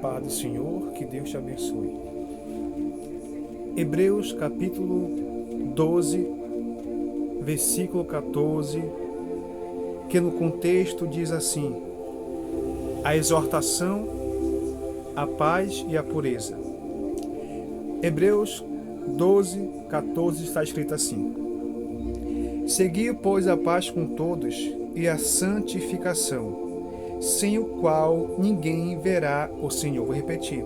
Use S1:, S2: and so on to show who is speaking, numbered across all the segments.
S1: paz do Senhor, que Deus te abençoe. Hebreus capítulo 12, versículo 14, que no contexto diz assim: a exortação, a paz e a pureza. Hebreus 12, 14 está escrito assim: segui, pois, a paz com todos e a santificação, sem o qual ninguém verá o Senhor. Vou repetir.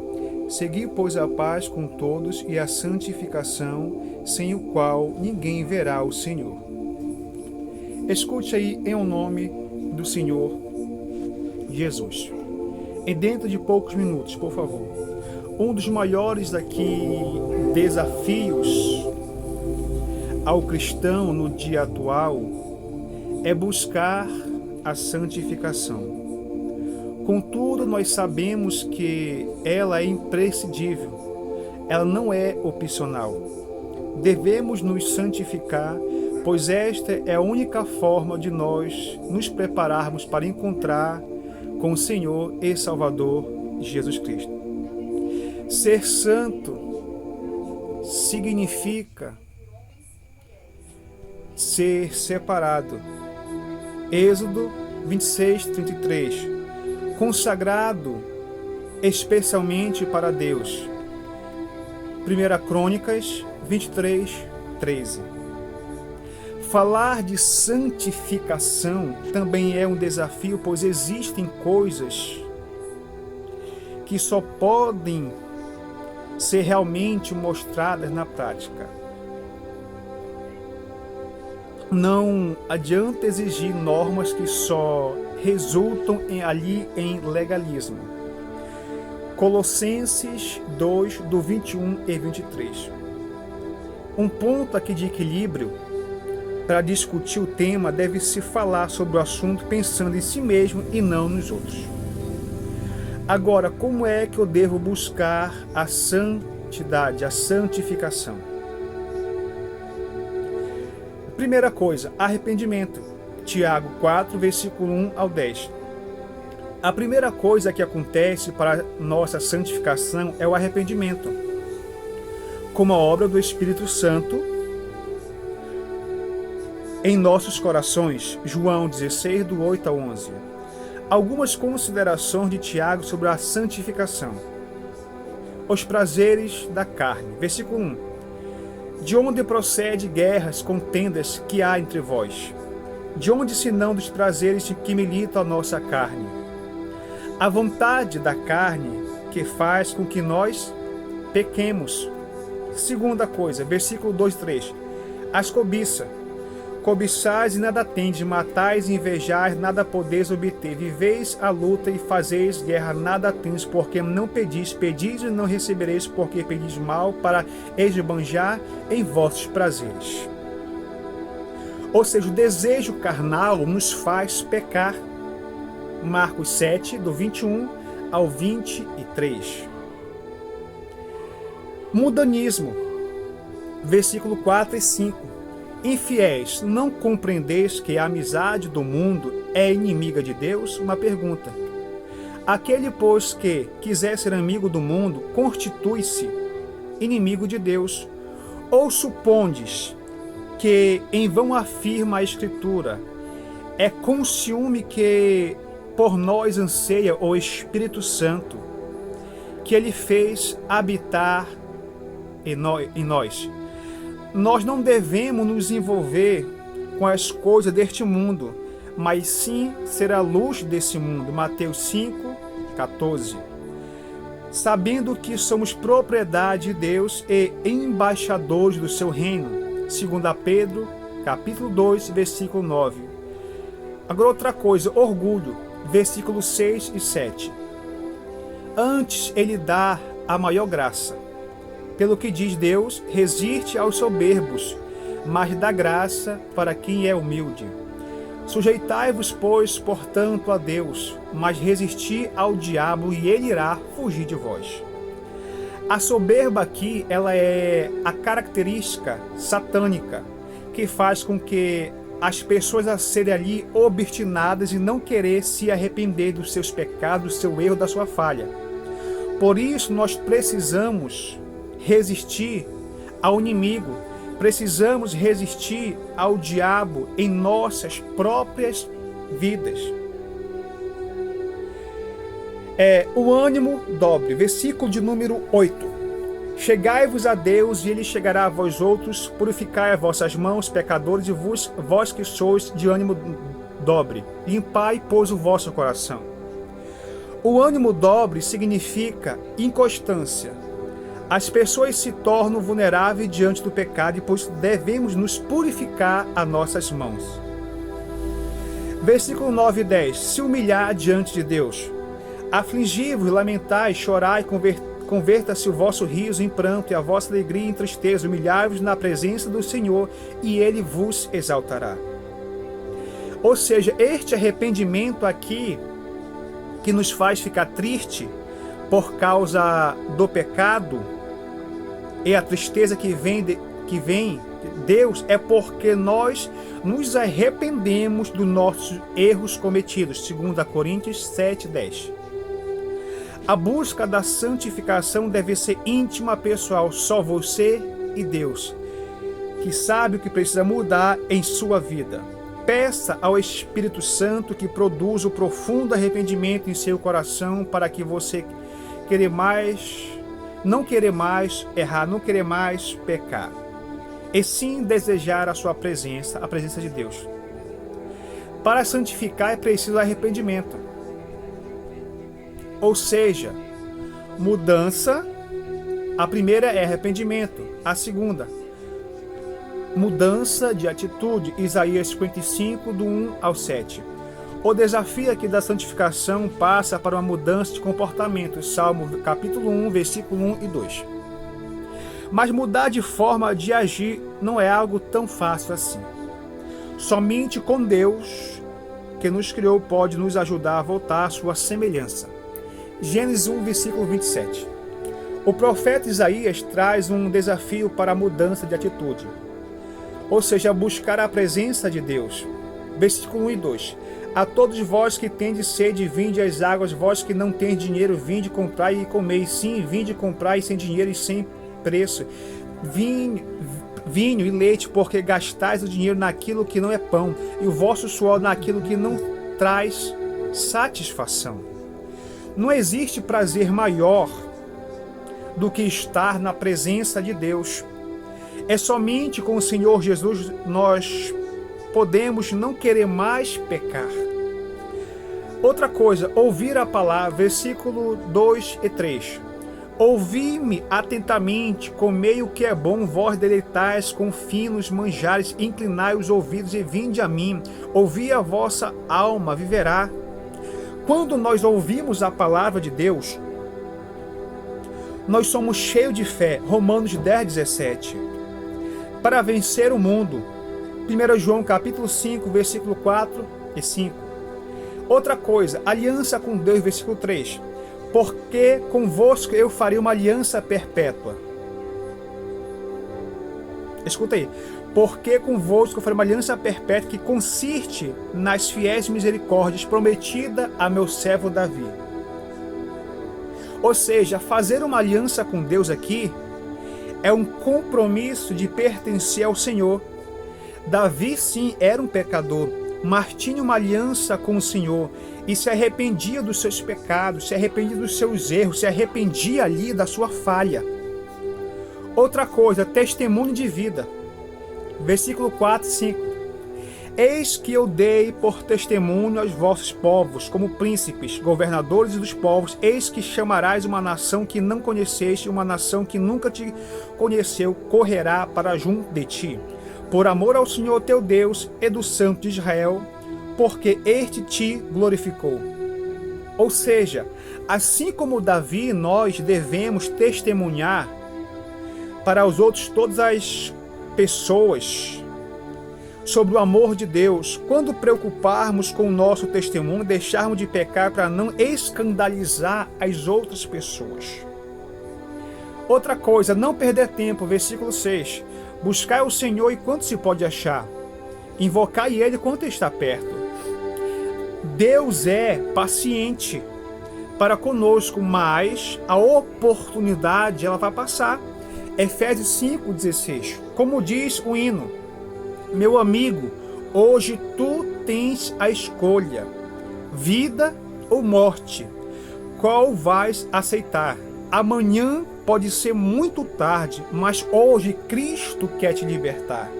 S1: Segui, pois, a paz com todos e a santificação, sem o qual ninguém verá o Senhor. Escute aí em nome do Senhor Jesus. E dentro de poucos minutos, por favor, um dos maiores desafios ao cristão no dia atual é buscar a santificação. Contudo, nós sabemos que ela é imprescindível, ela não é opcional. Devemos nos santificar, pois esta é a única forma de nós nos prepararmos para encontrar com o Senhor e Salvador Jesus Cristo. Ser santo significa ser separado. Êxodo 26, 33. Consagrado especialmente para Deus. 1 Crônicas 23, 13. Falar de santificação também é um desafio, pois existem coisas que só podem ser realmente mostradas na prática. Não adianta exigir normas que só resultam em legalismo. Colossenses 2, do 21 e 23. Um ponto aqui de equilíbrio para discutir o tema deve-se falar sobre o assunto pensando em si mesmo e não nos outros. Agora, como é que eu devo buscar a santidade, a santificação? Primeira coisa, arrependimento. Tiago 4, versículo 1 ao 10. A primeira coisa que acontece para nossa santificação é o arrependimento, como a obra do Espírito Santo em nossos corações. João 16, do 8 ao 11. Algumas considerações de Tiago sobre a santificação. Os prazeres da carne. Versículo 1. De onde procede guerras, contendas que há entre vós? De onde senão dos prazeres que militam a nossa carne? A vontade da carne que faz com que nós pequemos. Segunda coisa, versículo 2 e 3. As cobiças. Cobiçais e nada tendes, matais e invejais, nada podeis obter. Viveis a luta e fazeis guerra, nada tendes, porque não pedis. Pedis e não recebereis, porque pedis mal, para esbanjar em vossos prazeres. Ou seja, o desejo carnal nos faz pecar. Marcos 7, do 21 ao 23. Mundanismo. Versículo 4 e 5. Infiéis, não compreendeis que a amizade do mundo é inimiga de Deus? Uma pergunta. Aquele, pois, que quiser ser amigo do mundo, constitui-se inimigo de Deus. Ou supondes que em vão afirma a Escritura: é com ciúme que por nós anseia o Espírito Santo, que ele fez habitar em nós. Nós não devemos nos envolver com as coisas deste mundo, mas sim ser a luz desse mundo. Mateus 5, 14. Sabendo que somos propriedade de Deus e embaixadores do seu reino. 2 Pedro, capítulo 2, versículo 9. Agora outra coisa, orgulho. Versículos 6 e 7. Antes ele dá a maior graça. Pelo que diz Deus, resiste aos soberbos, mas dá graça para quem é humilde. Sujeitai-vos, pois, portanto, a Deus, mas resisti ao diabo e ele irá fugir de vós. A soberba aqui, ela é a característica satânica que faz com que as pessoas serem ali obstinadas e não querer se arrepender dos seus pecados, do seu erro, da sua falha. Por isso nós precisamos resistir ao inimigo, precisamos resistir ao diabo em nossas próprias vidas. O ânimo dobre, versículo de número 8. Chegai-vos a Deus, e Ele chegará a vós outros. Purificai as vossas mãos, pecadores, e vós que sois de ânimo dobre. Limpai, pois, o vosso coração. O ânimo dobre significa inconstância. As pessoas se tornam vulneráveis diante do pecado, e pois devemos nos purificar as nossas mãos. Versículo 9 e 10. Se humilhar diante de Deus. Afligi-vos, lamentai, chorai, converta-se o vosso riso em pranto e a vossa alegria em tristeza. Humilhai-vos na presença do Senhor e Ele vos exaltará. Ou seja, este arrependimento aqui, que nos faz ficar triste por causa do pecado, e a tristeza que vem de Deus, é porque nós nos arrependemos dos nossos erros cometidos. 2 Coríntios 7:10. A busca da santificação deve ser íntima, pessoal, só você e Deus, que sabe o que precisa mudar em sua vida. Peça ao Espírito Santo que produza o profundo arrependimento em seu coração, para que você não querer mais errar, não querer mais pecar, e sim desejar a sua presença, a presença de Deus. Para santificar é preciso arrependimento. Ou seja, mudança. A primeira é arrependimento. A segunda, mudança de atitude. Isaías 55, do 1 ao 7. O desafio aqui da santificação passa para uma mudança de comportamento. Salmo capítulo 1, versículo 1 e 2. Mas mudar de forma de agir não é algo tão fácil assim. Somente com Deus, que nos criou, pode nos ajudar a voltar à sua semelhança. Gênesis 1, versículo 27. O profeta Isaías traz um desafio para a mudança de atitude, ou seja, buscar a presença de Deus. Versículo 1 e 2. A todos vós que tendes sede, vinde às águas, vós que não tendes dinheiro, vinde comprai e comei. Sim, vinde comprai sem dinheiro e sem preço vinho e leite, porque gastais o dinheiro naquilo que não é pão, e o vosso suor naquilo que não traz satisfação. Não existe prazer maior do que estar na presença de Deus. É somente com o Senhor Jesus nós podemos não querer mais pecar. Outra coisa, ouvir a palavra, versículo 2 e 3. Ouvi-me atentamente, comei o que é bom, vós deleitais com finos manjares, inclinai os ouvidos e vinde a mim. Ouvi, a vossa alma viverá. Quando nós ouvimos a palavra de Deus, nós somos cheios de fé. Romanos 10:17. Para vencer o mundo. 1 João capítulo 5, versículo 4 e 5. Outra coisa, aliança com Deus, versículo 3. Porque convosco eu farei uma aliança perpétua. Escuta aí. Porque convosco eu farei uma aliança perpétua, que consiste nas fiéis misericórdias prometida a meu servo Davi. Ou seja, fazer uma aliança com Deus aqui é um compromisso de pertencer ao Senhor. Davi sim era um pecador, mas tinha uma aliança com o Senhor e se arrependia dos seus pecados, se arrependia dos seus erros, se arrependia ali da sua falha. Outra coisa, testemunho de vida. Versículo 4 e 5. Eis que eu dei por testemunho aos vossos povos, como príncipes, governadores dos povos. Eis que chamarás uma nação que não conheceste, uma nação que nunca te conheceu, correrá para junto de ti. Por amor ao Senhor teu Deus e do Santo de Israel, porque este te glorificou. Ou seja, assim como Davi, nós devemos testemunhar para os outros, todas as pessoas, sobre o amor de Deus. Quando preocuparmos com o nosso testemunho, deixarmos de pecar para não escandalizar as outras pessoas. Outra coisa, não perder tempo, versículo 6. Buscai o Senhor enquanto se pode achar, invocai Ele enquanto está perto. Deus é paciente. para conosco, mas a oportunidade ela vai passar. Efésios 5,16. Como diz o hino: meu amigo, hoje tu tens a escolha, vida ou morte. Qual vais aceitar? Amanhã pode ser muito tarde, mas hoje Cristo quer te libertar.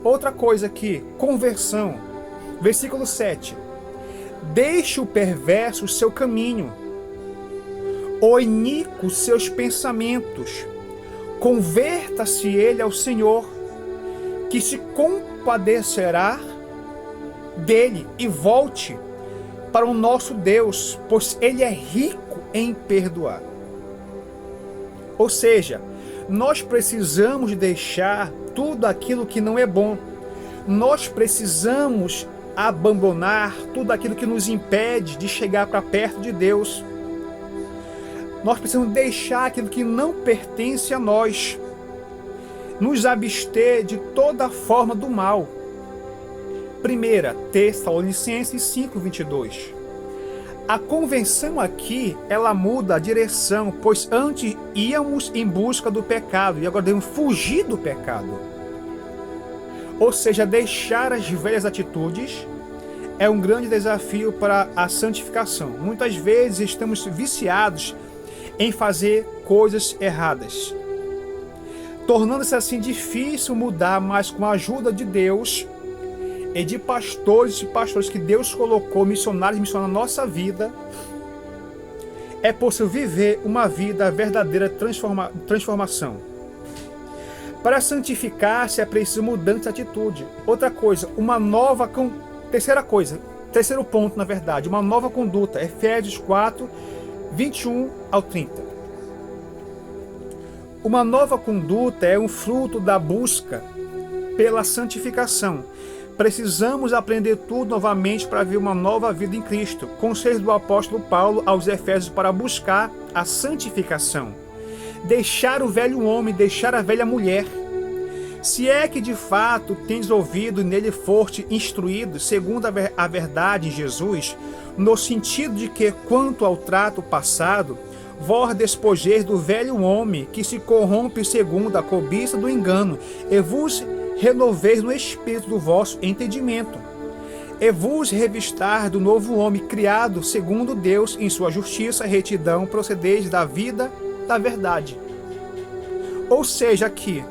S1: Outra coisa aqui, conversão. Versículo 7. Deixe o perverso o seu caminho, o iníquo seus pensamentos. Converta-se ele ao Senhor, que se compadecerá dele, e volte para o nosso Deus, pois ele é rico em perdoar. Ou seja, nós precisamos deixar tudo aquilo que não é bom. Nós precisamos abandonar tudo aquilo que nos impede de chegar para perto de Deus. Nós precisamos deixar aquilo que não pertence a nós. Nos abster de toda forma do mal. 1 Tessalonicenses 5:22. A convenção aqui, ela muda a direção, pois antes íamos em busca do pecado e agora devemos fugir do pecado. Ou seja, deixar as velhas atitudes é um grande desafio para a santificação. Muitas vezes estamos viciados em fazer coisas erradas, tornando-se assim difícil mudar, mas com a ajuda de Deus e de pastores e pastoras que Deus colocou, missionários na nossa vida, é possível viver uma vida verdadeira transformação. Para santificar-se é preciso mudança de atitude. Outra coisa, terceiro ponto, na verdade, uma nova conduta. Efésios 4, 21 ao 30. Uma nova conduta é um fruto da busca pela santificação. Precisamos aprender tudo novamente para viver uma nova vida em Cristo. Conselho do apóstolo Paulo aos Efésios para buscar a santificação. Deixar o velho homem, deixar a velha mulher. Se é que de fato tens ouvido e nele foste instruído, segundo a verdade em Jesus, no sentido de que, quanto ao trato passado, vós despojeis do velho homem que se corrompe segundo a cobiça do engano, e vos renoveis no espírito do vosso entendimento, e vos revistar do novo homem criado segundo Deus em sua justiça e retidão, procedeis da vida da verdade. Ou seja, aqui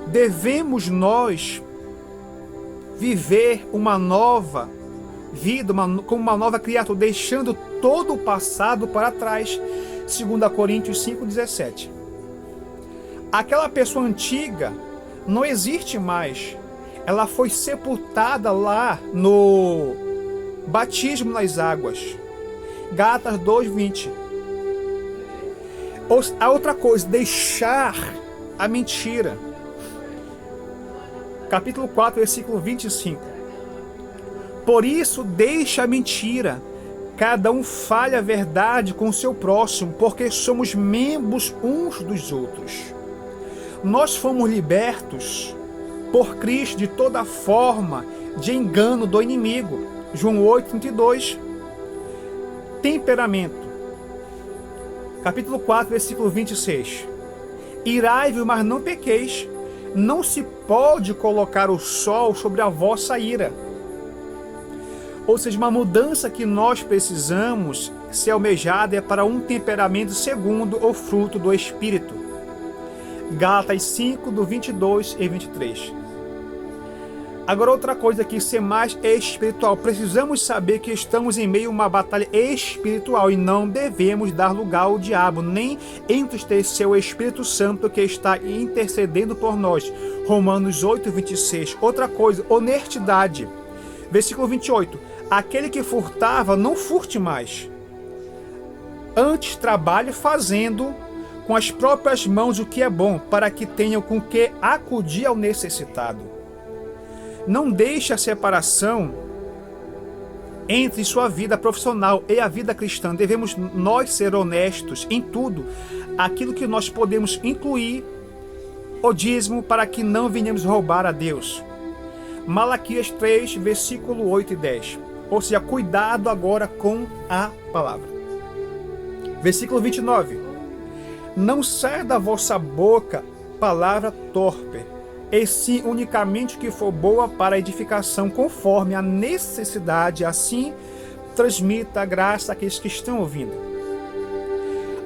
S1: devemos nós viver uma nova vida, como uma nova criatura, deixando todo o passado para trás. 2 Coríntios 5,17. Aquela pessoa antiga não existe mais. Ela foi sepultada lá no batismo nas águas. Gálatas 2,20. A outra coisa, deixar a mentira. Capítulo 4, versículo 25. Por isso, deixa a mentira. Cada um fale a verdade com o seu próximo, porque somos membros uns dos outros. Nós fomos libertos por Cristo de toda forma de engano do inimigo. João 8:32. Temperamento. Capítulo 4, versículo 26. Irai-vos, mas não pequeis. Não se pode colocar o sol sobre a vossa ira. Ou seja, uma mudança que nós precisamos ser almejada é para um temperamento segundo o fruto do Espírito. Gálatas 5, do 22 e 23. Agora outra coisa aqui, ser mais espiritual. Precisamos saber que estamos em meio a uma batalha espiritual e não devemos dar lugar ao diabo, nem entristecer o Espírito Santo que está intercedendo por nós. Romanos 8, 26. Outra coisa, honestidade. Versículo 28. Aquele que furtava, não furte mais. Antes trabalhe fazendo com as próprias mãos o que é bom, para que tenham com que acudir ao necessitado. Não deixe a separação entre sua vida profissional e a vida cristã. Devemos nós ser honestos em tudo. Aquilo que nós podemos incluir o dízimo, para que não venhamos roubar a Deus. Malaquias 3, versículo 8 e 10. Ou seja, cuidado agora com a palavra. Versículo 29. Não saia da vossa boca palavra torpe, e sim unicamente o que for boa para a edificação, conforme a necessidade, assim transmita a graça àqueles que estão ouvindo.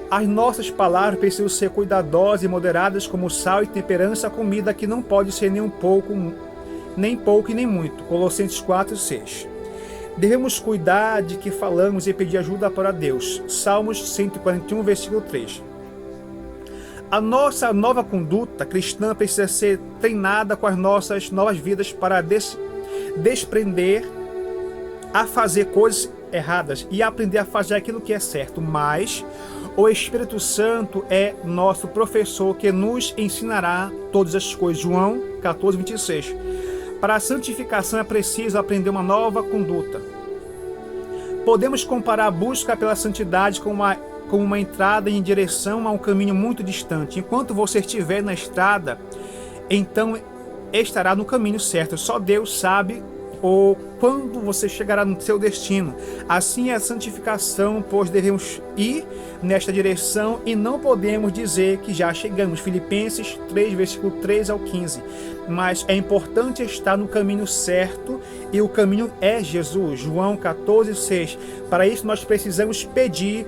S1: As nossas palavras precisam ser cuidadosas e moderadas, como sal e temperança, a comida que não pode ser nem pouco e nem muito. Colossenses 4:6. Devemos cuidar de que falamos e pedir ajuda para Deus. Salmos 141, versículo 3. A nossa nova conduta cristã precisa ser treinada com as nossas novas vidas para desprender a fazer coisas erradas e aprender a fazer aquilo que é certo. Mas o Espírito Santo é nosso professor que nos ensinará todas as coisas. João 14:26. Para a santificação é preciso aprender uma nova conduta. Podemos comparar a busca pela santidade com uma entrada em direção a um caminho muito distante. Enquanto você estiver na estrada, então estará no caminho certo. Só Deus sabe quando você chegará no seu destino. Assim é a santificação, pois devemos ir nesta direção e não podemos dizer que já chegamos. Filipenses 3, versículo 3 ao 15. Mas é importante estar no caminho certo e o caminho é Jesus. João 14:6. Para isso nós precisamos pedir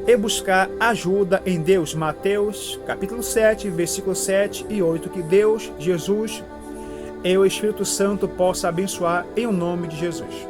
S1: e buscar ajuda em Deus. Mateus capítulo 7, versículo 7 e 8. Que Deus, Jesus e o Espírito Santo possa abençoar em nome de Jesus.